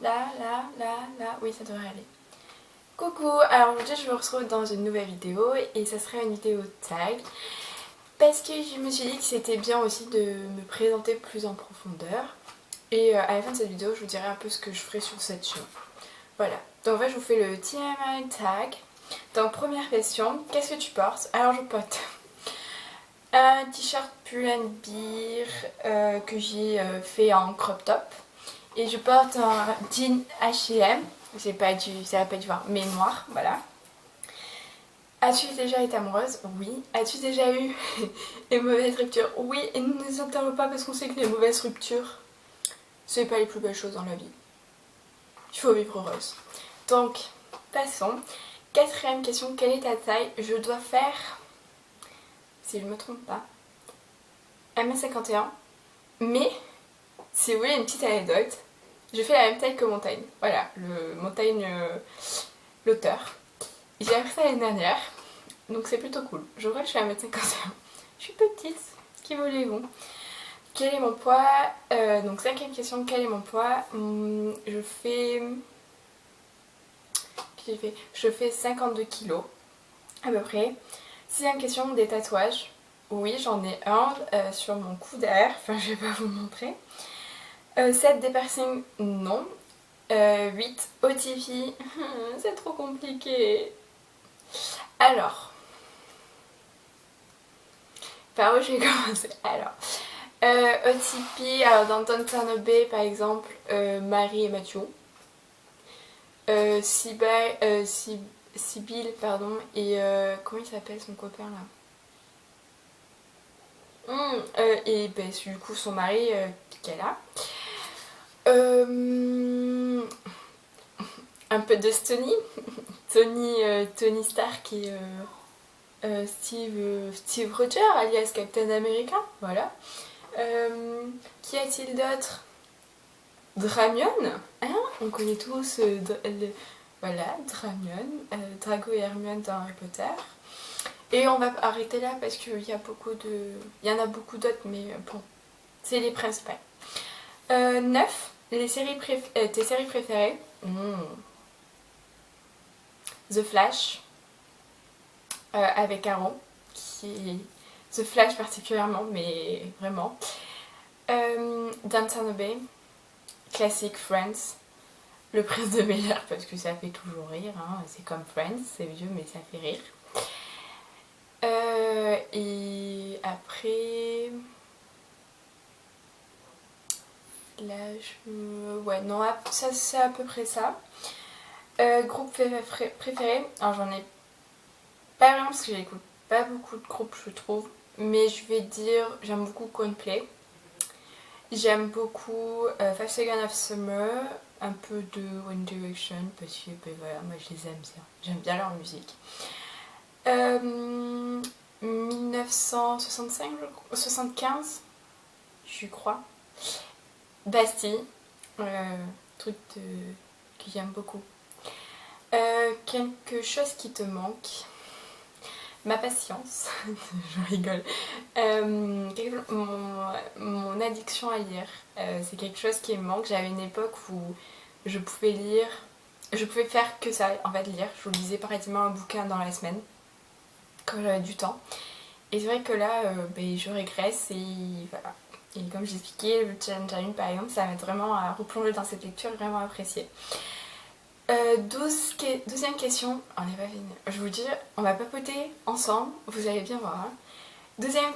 Là, oui ça devrait aller. Coucou, alors aujourd'hui je vous retrouve dans une nouvelle vidéo et ça sera une vidéo tag parce que je me suis dit que c'était bien aussi de me présenter plus en profondeur et à la fin de cette vidéo je vous dirai un peu ce que je ferai sur cette chaîne. Voilà, donc en fait je vous fais le TMI tag. Donc première question, qu'est-ce que tu portes? Alors je porte un t-shirt Pull&Bear que j'ai fait en crop top. Et je porte un jean H&M, ça va pas dû voir, mais noir, voilà. As-tu déjà été amoureuse? Oui. As-tu déjà eu une mauvaise rupture? Oui, et ne nous interroge pas parce qu'on sait que les mauvaises ruptures, c'est pas les plus belles choses dans la vie. Il faut vivre heureuse. Donc, passons. Quatrième question, quelle est ta taille? Je dois faire, si je ne me trompe pas, 1m51. Mais, si vous voulez une petite anecdote, je fais la même taille que Montaigne. Voilà, le Montaigne, l'auteur. J'ai appris ça l'année dernière, donc c'est plutôt cool. Je crois que je suis à 1m51. Je suis petite, qui voulez-vous? Quel est mon poids? Donc cinquième question, quel est mon poids? Je fais... Je fais 52 kilos, à peu près. Sixième question, des tatouages. Oui, j'en ai un sur mon cou derrière, enfin je vais pas vous montrer. 7 des piercings, non. 8 OTP, c'est trop compliqué. Alors, par où je vais commencer? Alors, OTP, alors dans Downton Abbey par exemple, Marie et Matthew. Sibyl, pardon, et comment il s'appelle son copain là? Et ben, du coup son mari qu'elle a. Un peu de Tony Stark et Steve Rogers alias Captain America, voilà. Qu'y a-t-il d'autre? Dramion, hein? On connaît tous voilà, Dramion, Drago et Hermione dans Harry Potter. Et on va arrêter là parce qu'il y a beaucoup de... Il y en a beaucoup d'autres, mais bon, c'est les principales. 9. Tes séries préférées? The Flash, avec Arrow, qui... The Flash particulièrement, mais vraiment. Downton Abbey, classique Friends, Le Prince de Bel-Air parce que ça fait toujours rire, hein. C'est comme Friends, c'est vieux mais ça fait rire. Et après... Là, ouais, non, ça c'est à peu près ça. Groupe préféré, alors j'en ai pas vraiment parce que j'écoute pas beaucoup de groupes je trouve, mais je vais dire, j'aime beaucoup Coldplay. J'aime beaucoup Five Seconds of Summer, un peu de One Direction parce que ben voilà, moi je les aime bien, j'aime bien leur musique. 1965, 75, je crois. Bastille, truc que j'aime beaucoup. Quelque chose qui te manque? Ma patience, je rigole. Mon addiction à lire, c'est quelque chose qui me manque. J'avais une époque où je pouvais lire, je pouvais faire que ça, en fait lire. Je vous lisais pratiquement un bouquin dans la semaine, quand j'avais du temps. Et c'est vrai que là, ben, je régresse et voilà. Et comme j'expliquais, le challenge à une par exemple, ça m'aide vraiment à replonger dans cette lecture, vraiment appréciée. 12e question, on n'est pas fini. Je vous dis, on va papoter ensemble, vous allez bien voir. Hein. Deuxième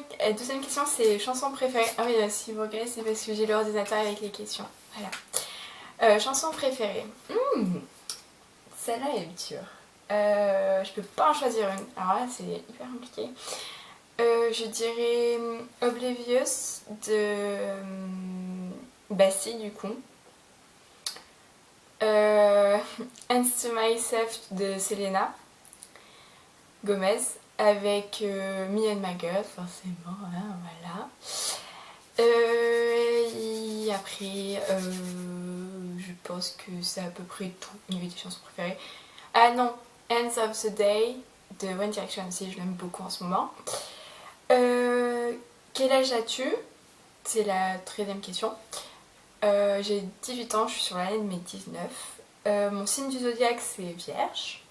question, c'est chanson préférée. Ah oui, si vous regardez, c'est parce que j'ai l'ordinateur avec les questions. Voilà. Chanson préférée. Celle-là elle est dure. Je peux pas en choisir une. Alors là, c'est hyper compliqué. Je dirais Oblivious de Bastille du coup. Hands to Myself de Selena Gomez avec Me and My Girl forcément, hein, voilà. Et après je pense que c'est à peu près tout au niveau des chansons préférées. Ah non, Ends of the Day de One Direction aussi, je l'aime beaucoup en ce moment. Quel âge as-tu? C'est la 13e question. J'ai 18 ans, je suis sur l'année de mes 19. Mon signe du zodiaque c'est Vierge.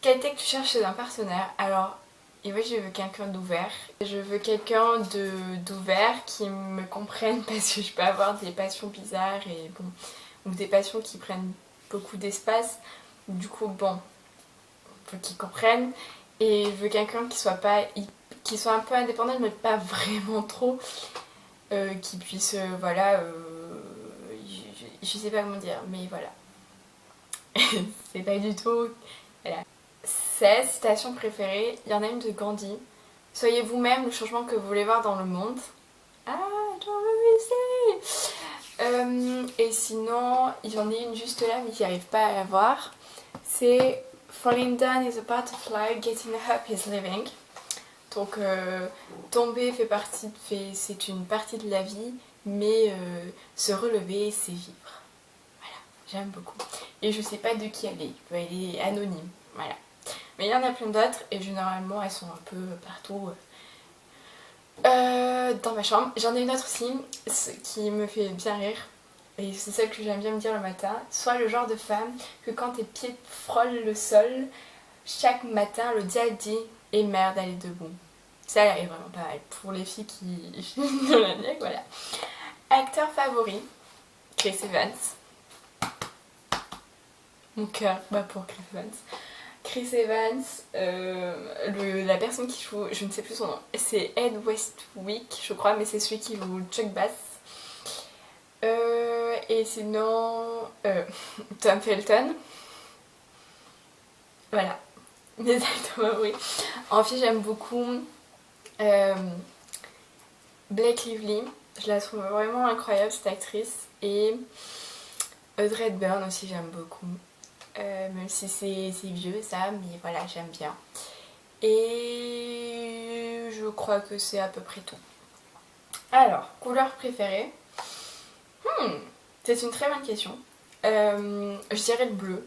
Qualité que tu cherches chez un partenaire? Alors, et oui, je veux quelqu'un d'ouvert. Je veux quelqu'un d'ouvert qui me comprenne parce que je peux avoir des passions bizarres et bon, ou des passions qui prennent beaucoup d'espace. Du coup, bon, faut qu'il comprenne. Et je veux quelqu'un qui soit pas, qui soit un peu indépendant, mais pas vraiment trop, qui puisse, voilà, je sais pas comment dire, mais voilà. C'est pas du tout, voilà. 16 citations préférées, il y en a une de Gandhi. Soyez vous-même le changement que vous voulez voir dans le monde. Ah, j'en veux essayer. Et sinon, il y en a une juste là, mais j'y arrive pas à la voir. C'est Falling down is a butterfly, getting up is living. Donc, tomber c'est une partie de la vie, mais se relever, c'est vivre. Voilà, j'aime beaucoup. Et je sais pas de qui elle est anonyme. Voilà. Mais il y en a plein d'autres et généralement elles sont un peu partout dans ma chambre. J'en ai une autre aussi qui me fait bien rire et c'est celle que j'aime bien me dire le matin. Sois le genre de femme que quand tes pieds frôlent le sol, chaque matin le diable dit et merde, elle est debout. Ça elle est vraiment pas mal pour les filles qui dans la mienne, voilà. Acteur favori, Chris Evans. Mon cœur bat pour Chris Evans. Chris Evans, la personne qui joue, je ne sais plus son nom, c'est Ed Westwick, je crois, mais c'est celui qui joue Chuck Bass. Et sinon, Tom Felton. Voilà, mes acteurs favoris. En fille, j'aime beaucoup Blake Lively. Je la trouve vraiment incroyable, cette actrice. Et Audrey Hepburn aussi, j'aime beaucoup. Même si c'est vieux ça, mais voilà, j'aime bien. Et je crois que c'est à peu près tout. Alors, couleur préférée? C'est une très bonne question. Je dirais le bleu,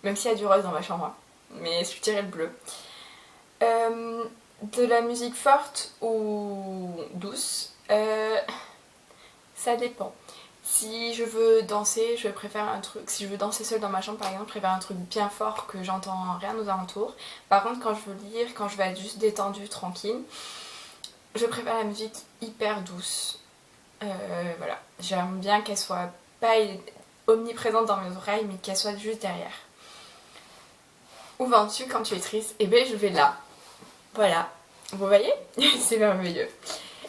même s'il y a du rose dans ma chambre, mais je dirais le bleu. De la musique forte ou douce? Ça dépend. Si je veux danser, je préfère un truc. Si je veux danser seule dans ma chambre par exemple, je préfère un truc bien fort que j'entends rien aux alentours. Par contre, quand je veux lire, quand je veux être juste détendue, tranquille, je préfère la musique hyper douce. Voilà. J'aime bien qu'elle soit pas omniprésente dans mes oreilles, mais qu'elle soit juste derrière. Où vas-tu quand tu es triste? Eh bien, je vais là. Voilà. Vous voyez? C'est merveilleux.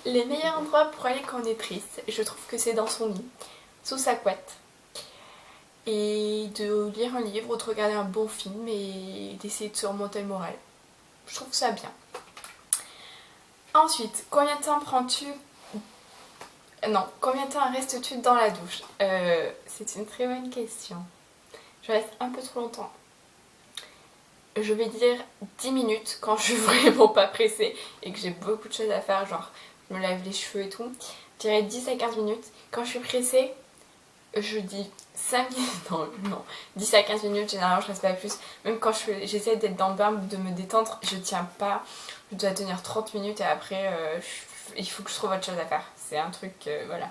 Les meilleurs endroits pour aller quand on est triste, je trouve que c'est dans son lit, sous sa couette, et de lire un livre ou de regarder un bon film et d'essayer de surmonter le moral. Je trouve ça bien. Ensuite, combien de temps prends-tu... Non, combien de temps restes-tu dans la douche? C'est une très bonne question. Je reste un peu trop longtemps. Je vais dire 10 minutes quand je suis vraiment pas pressée et que j'ai beaucoup de choses à faire, genre je me lave les cheveux et tout. Je dirais 10 à 15 minutes. Quand je suis pressée, je dis 5 minutes. Non, 10 à 15 minutes, généralement je reste pas plus. Même quand j'essaie d'être dans le bain, de me détendre, je tiens pas. Je dois tenir 30 minutes et après il faut que je trouve autre chose à faire. C'est un truc, voilà.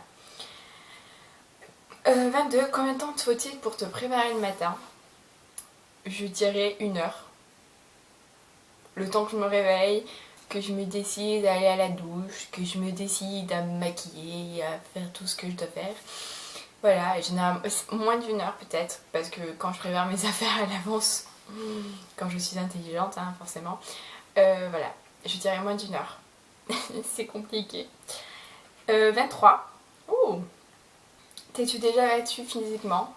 22, combien de temps te faut-il pour te préparer le matin? Je dirais 1 heure. Le temps que je me réveille, que je me décide à aller à la douche, que je me décide à me maquiller, à faire tout ce que je dois faire. Voilà, généralement moins d'1 heure peut-être, parce que quand je prépare mes affaires à l'avance, quand je suis intelligente, hein, forcément, voilà, je dirais moins d'1 heure. C'est compliqué. 23. Oh, t'es-tu déjà battue physiquement?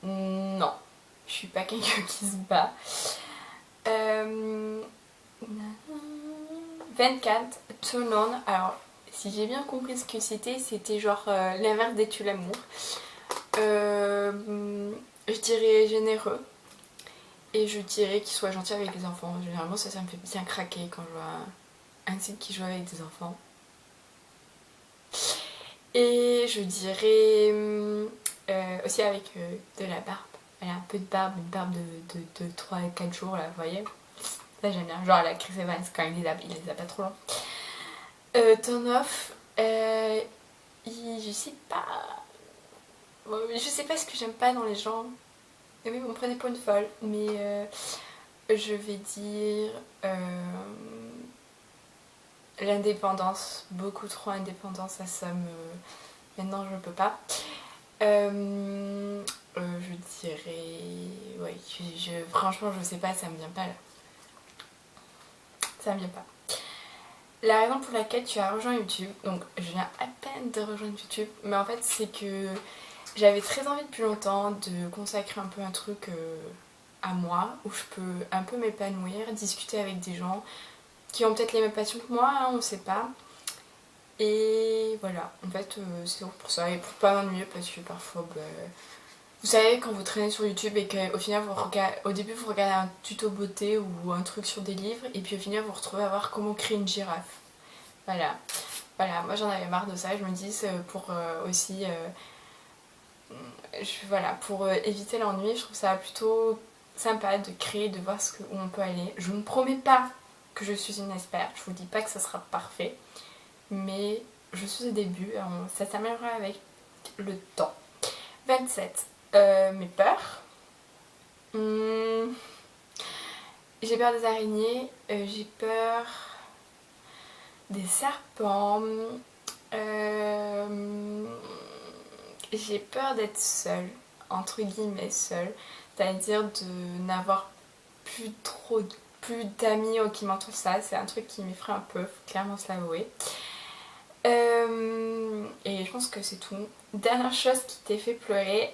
Non, je suis pas quelqu'un qui se bat. 24, turn on. Alors, si j'ai bien compris ce que c'était genre l'inverse des tue l'amour. Je dirais généreux. Et je dirais qu'il soit gentil avec les enfants. Généralement, ça me fait bien craquer quand je vois un type qui joue avec des enfants. Et je dirais aussi avec de la barbe. Voilà, un peu de barbe, une barbe de 3-4 jours là, vous voyez. Ça j'aime bien, genre la Chris Evans quand il les a pas trop longs. Turn off, Je sais pas... Je sais pas ce que j'aime pas dans les gens. Et oui, vous me prenez pour une folle, mais je vais dire l'indépendance, beaucoup trop indépendance, ça me... Maintenant je peux pas. Je dirais... Ouais, franchement je sais pas, ça me vient pas là. Ça me vient pas. La raison pour laquelle tu as rejoint YouTube, donc je viens à peine de rejoindre YouTube, mais en fait c'est que j'avais très envie depuis longtemps de consacrer un peu un truc à moi, où je peux un peu m'épanouir, discuter avec des gens qui ont peut-être les mêmes passions que moi, hein, on sait pas. Et voilà, en fait c'est pour ça, et pour pas m'ennuyer parce que parfois, vous savez quand vous traînez sur YouTube et qu'au final au début vous regardez un tuto beauté ou un truc sur des livres et puis au final vous vous retrouvez à voir comment créer une girafe. Voilà, voilà, moi j'en avais marre de ça, je me dis c'est pour aussi, voilà, pour éviter l'ennui, je trouve ça plutôt sympa de créer, de voir où on peut aller. Je ne me promets pas que je suis une experte, je vous dis pas que ça sera parfait. Mais je suis au début, ça s'améliorera avec le temps. 27. Mes peurs. J'ai peur des araignées, j'ai peur des serpents, j'ai peur d'être seule, entre guillemets seule, c'est-à-dire de n'avoir plus d'amis qui m'entourent. Ça, c'est un truc qui m'effraie un peu, faut clairement se l'avouer. Et je pense que c'est tout. Dernière chose qui t'ait fait pleurer.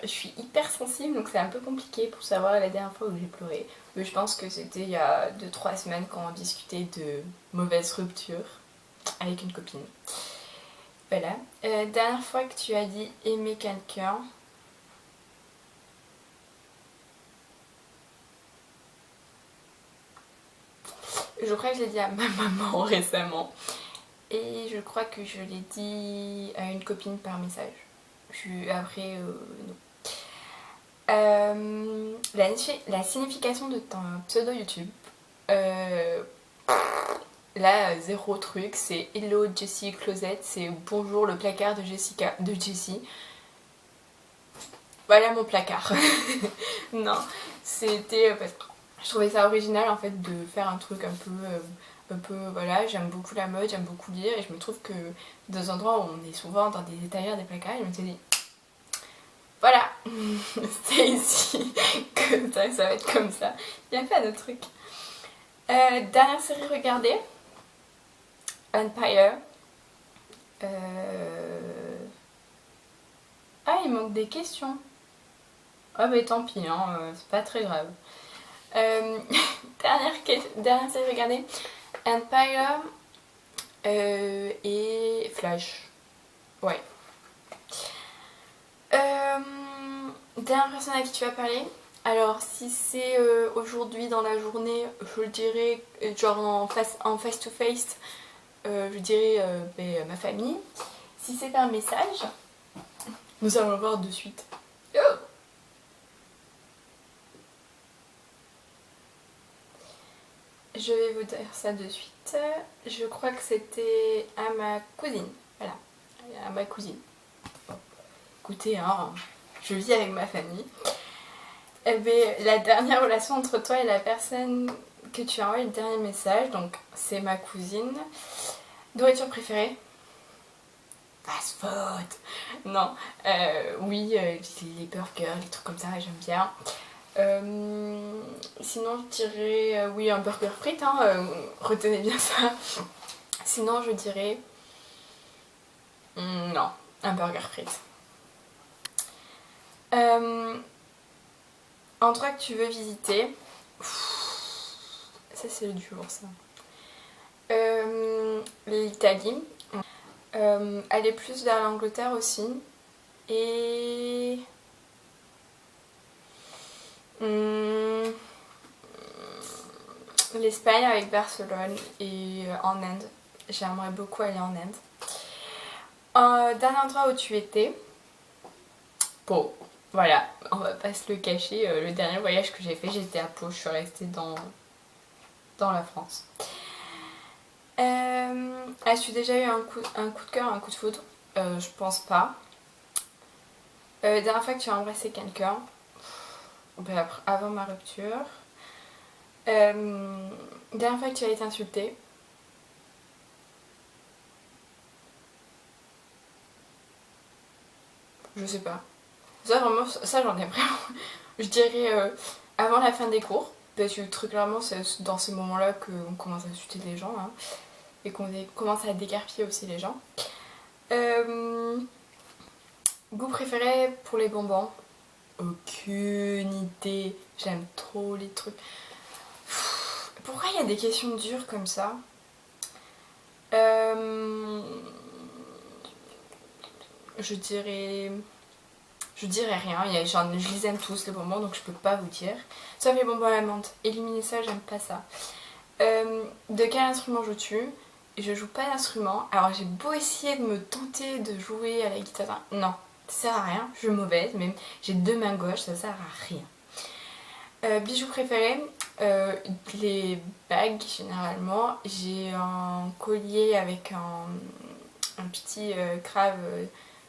Je suis hyper sensible, donc c'est un peu compliqué pour savoir la dernière fois où j'ai pleuré. Mais je pense que c'était il y a 2-3 semaines quand on discutait de mauvaises ruptures avec une copine. Voilà. Dernière fois que tu as dit aimer quelqu'un. Je crois que je l'ai dit à ma maman récemment. Et je crois que je l'ai dit à une copine par message. Après, non. La signification de ton pseudo YouTube. Là, zéro truc. C'est Hello Jessie Closet. C'est bonjour le placard de Jessie. Voilà mon placard. Non, c'était parce que je trouvais ça original en fait de faire un truc un peu voilà, j'aime beaucoup la mode, j'aime beaucoup lire et je me trouve que dans des endroits où on est souvent dans des étagères, des placards, je me suis dit voilà, c'est ici que ça va être comme ça. Il n'y a pas de truc. Dernière série regardée, Empire. Ah, il manque des questions. Ah mais tant pis, hein, c'est pas très grave. Dernière série regardée, Empire et Flash. Ouais. Dernière personne à qui tu vas parler. Alors si c'est aujourd'hui dans la journée, je le dirais genre en face to face, je dirais ma famille. Si c'est par message, nous allons le voir de suite. Oh, je vais vous dire ça de suite. Je crois que c'était à ma cousine. Voilà, à ma cousine. Écoutez, hein, je vis avec ma famille. Eh bien, la dernière relation entre toi et la personne que tu as envoyé le dernier message, donc c'est ma cousine. Nourriture préférée? Fast food. Non, oui, les burgers, les trucs comme ça, j'aime bien. Sinon, je dirais oui, un burger frites, hein, retenez bien ça. Sinon, je dirais non, un burger frites. Endroit que tu veux visiter. Ça, c'est le dur, ça. L'Italie. Aller plus vers l'Angleterre aussi. Et l'Espagne avec Barcelone et en Inde. J'aimerais beaucoup aller en Inde. D'un endroit où tu étais. Pau. Voilà, on va pas se le cacher, le dernier voyage que j'ai fait, j'étais à Pau, je suis restée dans la France. As-tu déjà eu un coup de cœur, un coup de foudre? Je pense pas. Dernière fois que tu as embrassé quelqu'un, ben, avant ma rupture. Dernière fois que tu as été insultée. Je sais pas. Ça vraiment, ça j'en ai vraiment. Je dirais avant la fin des cours. Parce que très clairement c'est dans ces moments-là qu'on commence à insulter les gens hein, et qu'on commence à décarpiller aussi les gens. Goût préféré pour les bonbons? Aucune idée. J'aime trop les trucs. Pourquoi il y a des questions dures comme ça? Je dirais. Je dirais rien, je les aime tous les bonbons donc je peux pas vous dire. Sauf les bonbons à la menthe. Éliminer ça, j'aime pas ça. De quel instrument joues-tu? Je joue pas d'instrument. Alors j'ai beau essayer de me tenter de jouer à la guitare. Non, ça sert à rien, je suis mauvaise, même j'ai deux mains gauches, ça sert à rien. Bijoux préférés, les bagues généralement. J'ai un collier avec un petit crave,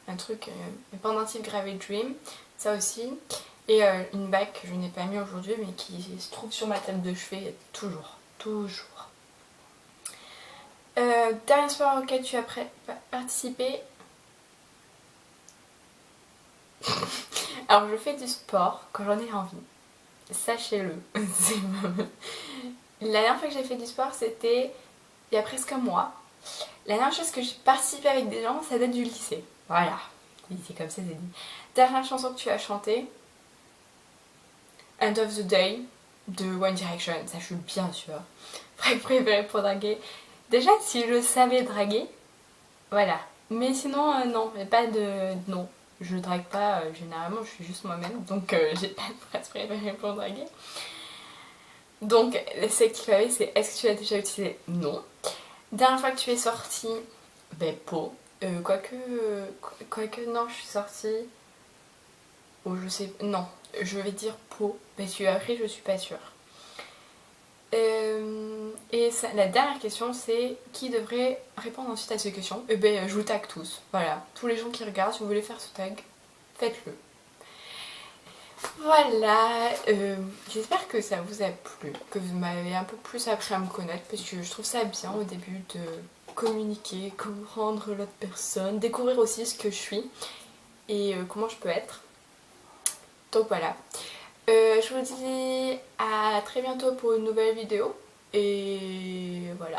un truc, un pendentif gravé Dream, ça aussi. Et une bague que je n'ai pas mis aujourd'hui mais qui se trouve sur ma table de chevet toujours. Toujours. Dernier sport auquel tu as participé? Alors je fais du sport quand j'en ai envie. Sachez-le. La dernière fois que j'ai fait du sport c'était il y a presque un mois. La dernière chose que j'ai participé avec des gens ça date du lycée. Voilà. C'est comme ça c'est dit. Dernière chanson que tu as chantée? End of the Day de One Direction. Ça je suis bien sûre. Préféré pour draguer. Déjà si je savais draguer, voilà. Mais sinon, non, mais pas de. Non, je drague pas, généralement, je suis juste moi-même, donc j'ai pas de phrase préférée pour draguer. Donc, ce qu'il fallait, c'est est-ce que tu as déjà utilisé? Non. Dernière fois que tu es sortie, ben, Pau. Quoique, non, je suis sortie. Oh, je sais. Non, je vais dire Pau, parce que après, je suis pas sûre. Et la dernière question c'est qui devrait répondre ensuite à ces questions? Et ben je vous tag tous, voilà, tous les gens qui regardent, si vous voulez faire ce tag, faites-le. Voilà, j'espère que ça vous a plu, que vous m'avez un peu plus appris à me connaître parce que je trouve ça bien au début de communiquer, comprendre l'autre personne, découvrir aussi ce que je suis et comment je peux être. Donc voilà. Je vous dis à très bientôt pour une nouvelle vidéo. Et voilà.